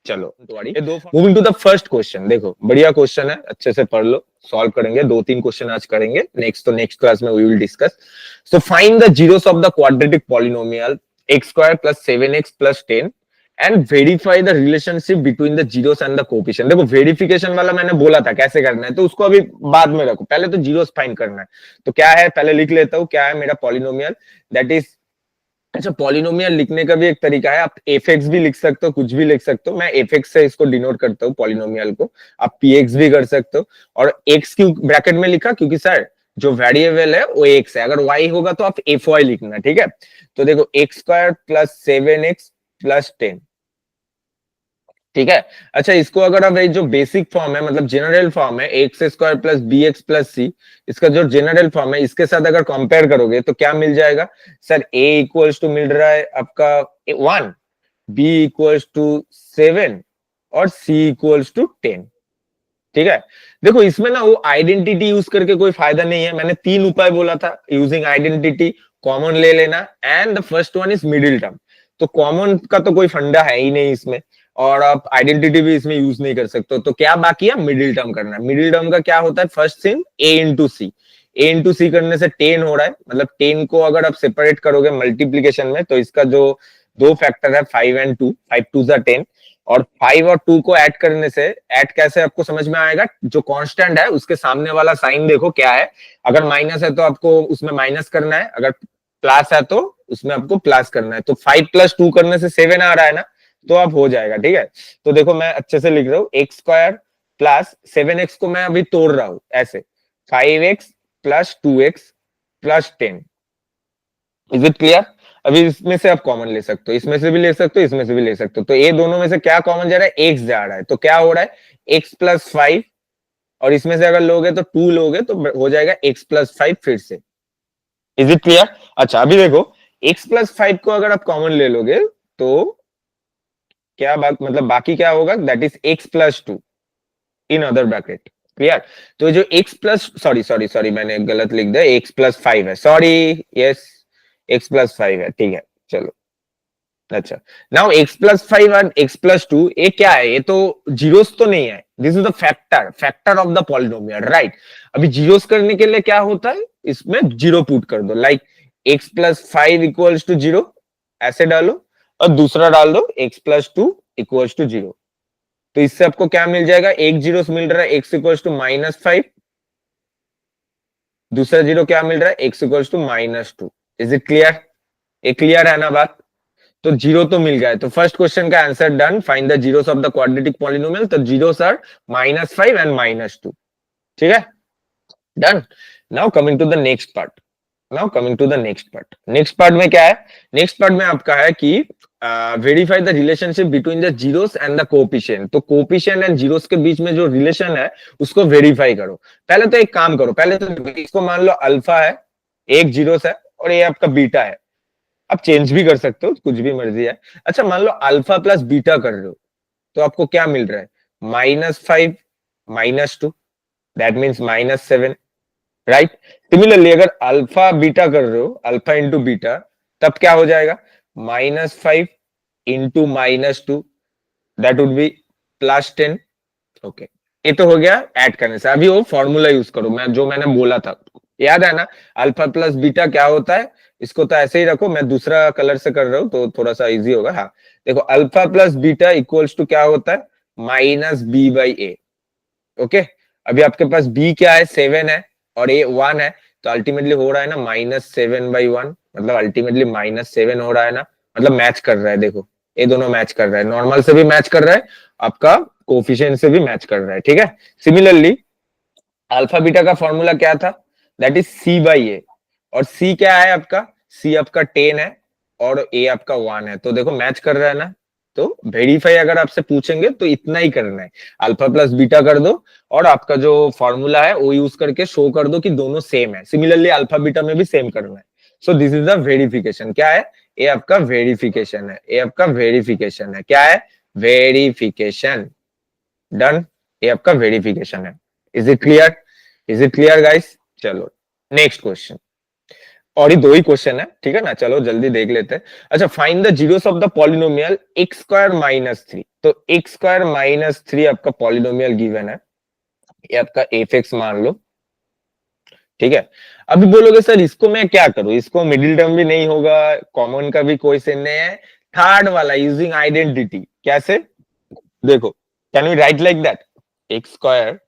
चलो moving to the first question, देखो बढ़िया क्वेश्चन है, अच्छे से पढ़ लो, सॉल्व करेंगे, 2-3 क्वेश्चन आज करेंगे, नेक्स्ट क्लास में we will discuss. So find the zeros of the quadratic polynomial x square plus 7x plus 10 and verify the relationship between the zeros and the coefficient. देखो verification वाला मैंने बोला था कैसे करना है, तो उसको अभी बाद में रखो, पहले तो जीरोस फाइंड करना है. तो क्या है, पहले लिख लेता हूं क्या है मेरा पॉलिनोमियल, दैट इज, अच्छा पॉलिनोमियल लिखने का भी एक तरीका है, आप एफ एक्स भी लिख सकते हो, कुछ भी लिख सकते हो, मैं एफ एक्स से इसको डिनोट करता हूँ पॉलिनोमियल को, आप पी एक्स भी कर सकते हो. और एक्स क्यों ब्रैकेट में लिखा, क्योंकि सर जो वेरिएबल है वो एक्स है, अगर वाई होगा तो आप एफ वाई लिखना, ठीक है. तो देखो x square plus 7x plus 10, ठीक है. अच्छा इसको अगर अब जो बेसिक फॉर्म है, मतलब जनरल फॉर्म है, X square plus B x plus C, इसका जो जनरल फॉर्म है इसके साथ अगर कंपेयर करोगे तो क्या मिल जाएगा सर, a इक्वल्स टू मिल रहा है आपका 1, b इक्वल्स टू 7 और c इक्वल्स टू 10, ठीक है. देखो इसमें ना वो आइडेंटिटी यूज करके कोई फायदा नहीं है, मैंने 3 उपाय बोला था यूजिंग आइडेंटिटी, कॉमन ले लेना and the first one is middle term. तो कॉमन का तो कोई फंडा है ही नहीं इसमें, और आप आइडेंटिटी भी इसमें यूज नहीं कर सकते. तो क्या बाकी है, मिडिल टर्म करना है. मिडिल टर्म का क्या होता है, first thing a into C, a into C करने से 10 हो रहा है, मतलब 10 को अगर आप सेपरेट करोगे मल्टीप्लीकेशन में तो इसका जो दो फैक्टर है 5 एंड 2, 5 2 जा 10, और 5 और 2 को ऐड करने से, ऐड कैसे आपको समझ में आएगा, जो कांस्टेंट है उसके सामने वाला साइन देखो क्या है, अगर माइनस है तो आपको उसमें माइनस करना है, अगर प्लस है तो उसमें आपको प्लस करना है. तो 5 प्लस 2 करने से 7 आ रहा है ना, तो अब हो जाएगा, ठीक है. तो देखो मैं अच्छे से लिख रहा हूँ, एक्स स्क्वायर प्लस 7x को मैं अभी तोड़ रहा हूं ऐसे, 5x plus 2x plus 10. Is it clear. अभी इसमें से आप कॉमन ले सकते हो, इसमें से भी ले सकते हो, इसमें से भी ले सकते हो. तो ये दोनों में से क्या कॉमन जा रहा है, x जा रहा है, तो क्या हो रहा है x प्लस 5, और इसमें से अगर लोगे तो 2 लोगे तो हो जाएगा x प्लस 5 फिर से. Is it clear. अच्छा अभी देखो x प्लस 5 को अगर आप कॉमन ले लोगे तो क्या बात, मतलब बाकी क्या होगा, that is x plus 2 in other bracket. Clear. तो जो x प्लस, सॉरी मैंने गलत लिख दिया, x प्लस 5 है, सॉरी, यस x प्लस 5 है, ठीक है. चलो अच्छा, नाउ x प्लस 5 और x प्लस 2 ये क्या है, ये तो जीरोस तो नहीं है, this is the factor of the polynomial, right. अभी जीरोस करने के लिए क्या होता है, इसमें जीरो पुट कर दो, like x plus 5 equals to 0 ऐसे डालो, और दूसरा डाल दो x प्लस 2 इक्वल्स टू 0. तो इससे आपको क्या मिल जाएगा, एक जीरो मिल रहा है x इक्वल्स टू -5, दूसरा जीरो क्या मिल रहा है, x equals to -2. Is it clear. ये क्लियर है ना बात. तो जीरो तो मिल गया है, तो फर्स्ट क्वेश्चन का answer done. Find the zeros of the quadratic polynomial. तो जीरोस आर -5 एंड -2, ठीक है, done. Now coming to the next part. Next part में क्या है, नेक्स्ट पार्ट में आपका है कि verify the relationship between the zeros and the coefficient. तो कोएफिशिएंट एंड जीरोस के बीच में जो रिलेशन है उसको वेरीफाई करो. पहले तो एक काम करो, पहले तो इसको मान लो अल्फा है, एक जीरोस है, और ये आपका बीटा है. आप चेंज भी कर सकते हो, कुछ भी मर्जी है. अच्छा मान लो अल्फा प्लस बीटा कर रहे हो, तो आपको क्या मिल रहा है, -5 -2, दैट मीन्स -7, राइट. सिमिलरली अगर अल्फा बीटा कर रहे हो, अल्फा इंटू बीटा, तब क्या हो जाएगा, -5 into -2, that would B +10. Okay, ये तो हो गया ऐड करने से. अभी वो फॉर्मूला यूज करो, मैंने बोला था, याद है ना, अल्फा प्लस बीटा क्या होता है. इसको तो ऐसे ही रखो, मैं दूसरा कलर से कर रहा हूं तो थोड़ा सा इजी होगा. हाँ देखो, alpha plus beta equals to क्या होता है, -b/a. ओके, अभी आपके पास b क्या है, 7 है, और a 1 है, तो अल्टीमेटली हो रहा है ना -7/1, मतलब अल्टीमेटली -7 हो रहा है ना, मतलब मैच कर रहा है. देखो ये दोनों मैच कर रहा है, नॉर्मल से भी मैच कर रहा है, आपका कोफिशिएंट से भी मैच कर रहा है, ठीक है. सिमिलरली अल्फा बीटा का फॉर्मूला क्या था, दैट इज c/a, और c क्या है आपका, c आपका 10 है और a आपका 1 है. तो देखो मैच कर रहा है ना. तो वेरीफाई अगर आपसे पूछेंगे तो इतना ही करना है, अल्फा प्लस बीटा कर दो, और आपका जो फॉर्मूला है वो यूज करके शो कर दो कि दोनों सेम है. सिमिलरली अल्फा बीटा में भी सेम करना है. So this is the verification. क्या है, ये आपका वेरिफिकेशन है, ये आपका वेरिफिकेशन है. क्या है, वेरिफिकेशन. डन, ये आपका वेरिफिकेशन है. Is it clear guys. चलो नेक्स्ट क्वेश्चन. और ही दो ही क्वेश्चन है, ठीक है ना, चलो जल्दी देख लेते हैं। अच्छा, find the zeros of the polynomial x square minus three. तो एक्स स्क्वायर माइनस थ्री आपका पॉलिनोमियल गिवन है, ये आपका एफ एक्स मान लो, ठीक है। अभी बोलोगे सर इसको मैं क्या करूं, इसको मिडिल टर्म भी नहीं होगा, कॉमन का भी कोई सेन नहीं है, थर्ड वाला यूजिंग आइडेंटिटी, कैसे देखो, can we write like that, x square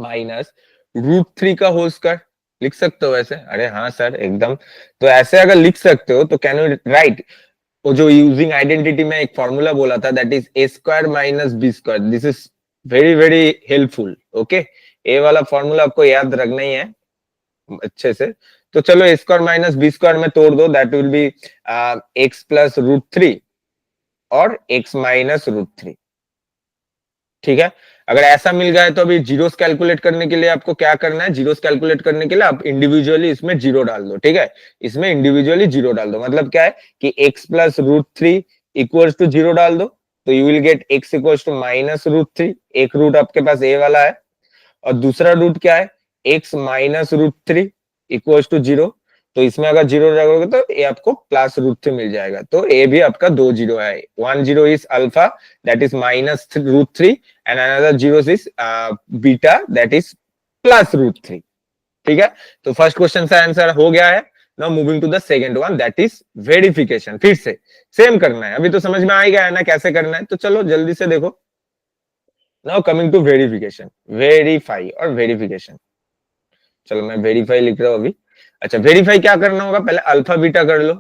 minus root three का होल स्क्वायर, लिख सकते हो ऐसे? अरे हाँ सर एकदम, तो ऐसे अगर लिख सकते हो तो कैन यू राइट, वो जो यूजिंग आइडेंटिटी में एक फॉर्मूला बोला था, that is A square minus B square, this is very very helpful, okay. ए वाला फॉर्मूला आपको याद रखना ही है अच्छे से। तो चलो a square minus B square में तोड़ दो, that will be x plus root three और एक्स माइनस रूट थ्री, ठीक है। अगर ऐसा मिल गया है तो अभी जीरोस कैलकुलेट करने के लिए आपको क्या करना है, जीरोस कैलकुलेट करने के लिए आप इंडिविजुअली इसमें जीरो डाल दो, ठीक है। इसमें इंडिविजुअली जीरो डाल दो, मतलब क्या है कि x plus root three equals to zero डाल दो, तो you will get x equals to minus root three, एक रूट आपके पास a वाला है, और दूसरा रूट क्या है x minus root three equals to zero, तो इसमें अगर जीरो रखोगे तो ये आपको प्लस रूट थ्री मिल जाएगा, तो ए भी आपका दो जीरो है, one zero is alpha that is minus root three and another zero is beta that is plus root three, ठीक है। तो फर्स्ट क्वेश्चन का आंसर हो गया है। Now moving to the second one, that is verification. फिर से same करना है, अभी तो समझ में आ ही गया है ना कैसे करना है, तो चलो जल्दी से देखो। Now coming to verification, verify और वेरिफिकेशन, चलो मैं वेरीफाई लिख रहा हूं अभी। अच्छा, वेरीफाई क्या करना होगा, पहले अल्फा बीटा कर लो,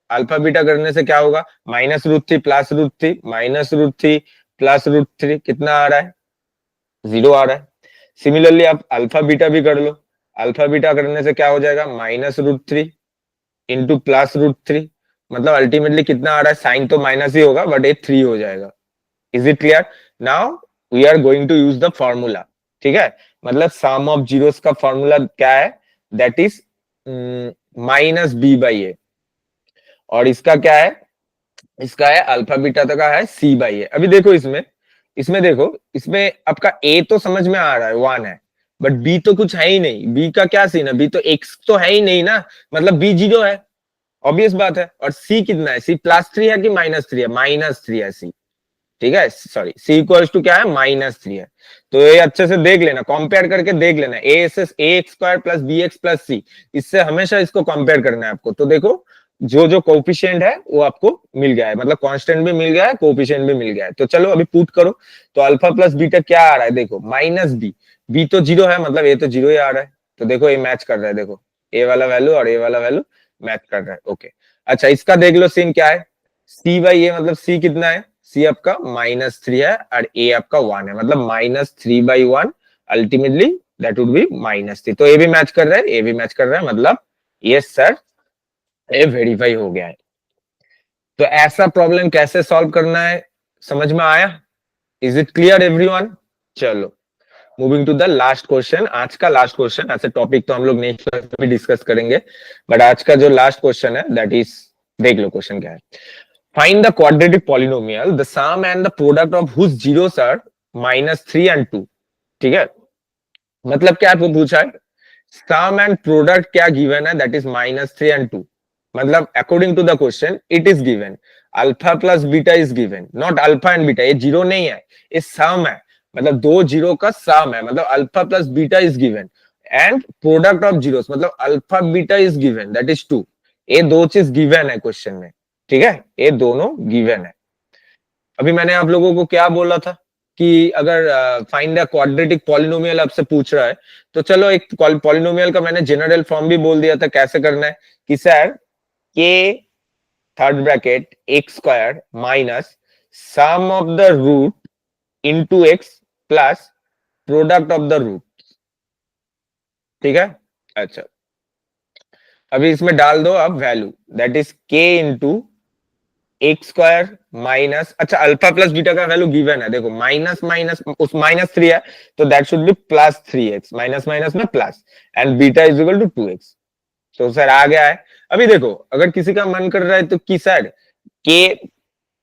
अल्फा बीटा करने से क्या होगा, minus root three plus root three, minus root three plus root three कितना आ रहा है, जीरो आ रहा है। सिमिलरली आप अल्फा बीटा भी कर लो, अल्फा बीटा करने से क्या हो जाएगा, minus root three into plus root three, मतलब अल्टीमेटली कितना आ रहा है, साइन तो माइनस ही होगा बट ये थ्री हो जाएगा। Is it clear? Now we are going to use the formula, ठीक है। मतलब सम ऑफ जीरोस का फॉर्मूला क्या है, that is minus B by A, और इसका क्या है, इसका है अल्फा बीटा तक का है सी बाई ए। अभी देखो इसमें, इसमें देखो, इसमें आपका ए तो समझ में आ रहा है वन है, बट बी तो कुछ है ही नहीं, बी का क्या सीन है, बी तो एक्स तो है ही नहीं ना, मतलब बी जीरो है, ऑब्वियस बात है। और सी कितना है, सी प्लस थ्री है कि माइनस थ्री है, माइनस थ्री है सी, ठीक है, सॉरी सी इक्वल्स टू क्या है, माइनस थ्री है। तो ये अच्छे से देख लेना, कंपेयर करके देख लेना, A x square plus B x plus C, इससे हमेशा इसको कंपेयर करना है आपको। तो देखो जो जो कोफिशिएंट है वो आपको मिल गया है, मतलब कांस्टेंट भी मिल गया है, कोफिशिएंट भी मिल गया है। तो चलो अभी पुट करो, तो अल्फा प्लस बीटा क्या आ रहा है, देखो माइनस बी, बी तो जीरो है, मतलब ए तो जीरो ही आ रहा है, तो देखो ये मैच कर रहा है, देखो ए वाला वैल्यू और ए वाला वैल्यू मैच कर रहा है, ओके। अच्छा, इसका देख लो सीन क्या है, सी बाई ए, मतलब सी कितना है, सी आपका माइनस थ्री है और ए आपका वन है, मतलब minus three by one, ultimately that would B minus three. तो ए भी मैच कर रहा है, ए भी मैच कर रहा है, मतलब यस सर ये वेरीफाई हो गया है। तो ऐसा प्रॉब्लम कैसे सॉल्व करना है समझ में आया? Is it clear everyone? चलो moving to the last question, आज का लास्ट क्वेश्चन, ऐसे टॉपिक तो हम लोग नेक्स्ट क्लास में भी डिस्कस करेंगे, बट आज का जो लास्ट क्वेश्चन है दैट इज, देख लो क्वेश्चन क्या है। Find the quadratic polynomial, the sum and the product of whose zeros are minus 3 and 2, ठीक है। मतलब क्या आपको पूछा है, सम एंड प्रोडक्ट क्या गिवन है, that is minus three and two, मतलब according to the question it is given alpha plus beta is given, not alpha and beta, ये जीरो नहीं है, ये सम है, मतलब दो जीरो का सम है, मतलब alpha plus beta is given and product of zeros, मतलब alpha beta is given that is two, ये दो चीज गिवन है क्वेश्चन में, ठीक है, ये दोनों गिवन है। अभी मैंने आप लोगों को क्या बोला था कि अगर फाइंड द क्वाड्रेटिक पॉलिनोमियल आपसे पूछ रहा है, तो चलो एक पॉलिनोमियल का मैंने जनरल फॉर्म भी बोल दिया था कैसे करना है, कि सर के third bracket X square minus sum of the root into X plus product of the root, ठीक है। अच्छा, अभी इसमें डाल दो अब वैल्यू, दैट इज के इंटू एक्स स्क्वायर माइनस, अच्छा अल्फा प्लस बीटा का वैल्यू गिवन है, देखो माइनस माइनस उस माइनस थ्री है, तो that should be plus three X, minus minus में plus, and beta is equal to two X. तो सर आ गया है। अभी देखो अगर किसी का मन कर रहा है तो की सर के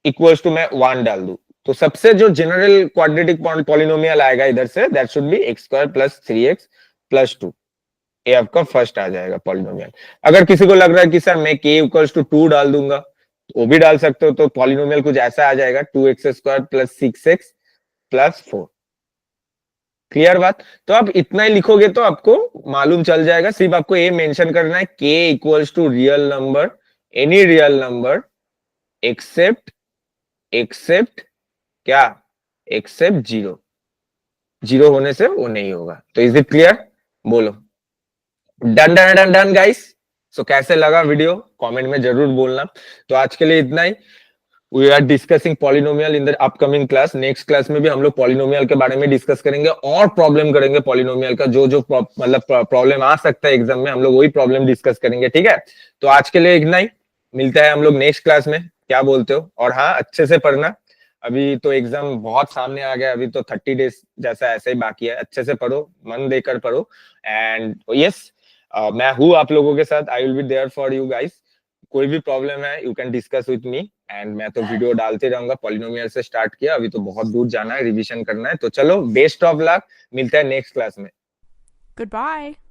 इक्वल्स टू मैं वन डाल दू, तो सबसे जो जनरल क्वाड्रेटिक पॉलिनोमियल आएगा इधर से, that should B x square plus three x plus two, ये आपका फर्स्ट आ जाएगा पॉलिनोमियल। अगर किसी को लग रहा है कि सर मैं k इक्वल्स टू 2 डाल दूंगा, वो भी डाल सकते हो, तो पॉलिनोमियल कुछ ऐसा आ जाएगा 2x² plus 6x plus 4। Clear बात? तो आप इतना ही लिखोगे तो आपको मालूम चल जाएगा। सिर्फ आपको ये मेंशन करना है k equals to real number, any real number except क्या, एक्सेप्ट जीरो। जीरो होने से वो नहीं होगा। तो इज इट क्लियर? बोलो done done done done guys. सो कैसे लगा वीडियो कमेंट में जरूर बोलना। तो आज के लिए इतना ही। We are discussing polynomial in the upcoming class. Next class में भी हम लोग पॉलिनोमियल के बारे में डिस्कस करेंगे और प्रॉब्लम करेंगे पॉलिनोमियल का। जो जो मतलब प्रॉब्लम आ सकता है एग्जाम में, हम लोग वही प्रॉब्लम डिस्कस करेंगे। ठीक है, तो आज के लिए इतना ही। मिलता है हम लोग नेक्स्ट क्लास में। क्या बोलते हो? और हाँ, अच्छे से पढ़ना। अभी तो एग्जाम बहुत सामने आ गया, अभी तो 30 डेज जैसा ऐसे ही बाकी है। अच्छे से पढ़ो, मन देकर पढ़ो। एंड यस, मैं हूँ आप लोगों के साथ। I will be there for you guys. कोई भी प्रॉब्लम है you can discuss with me. And मैं तो वीडियो डालते रहूंगा। पॉलिनोमियल से स्टार्ट किया, अभी तो बहुत दूर जाना है, रिवीजन करना है। तो चलो, बेस्ट ऑफ लक। मिलता है नेक्स्ट क्लास में। Goodbye.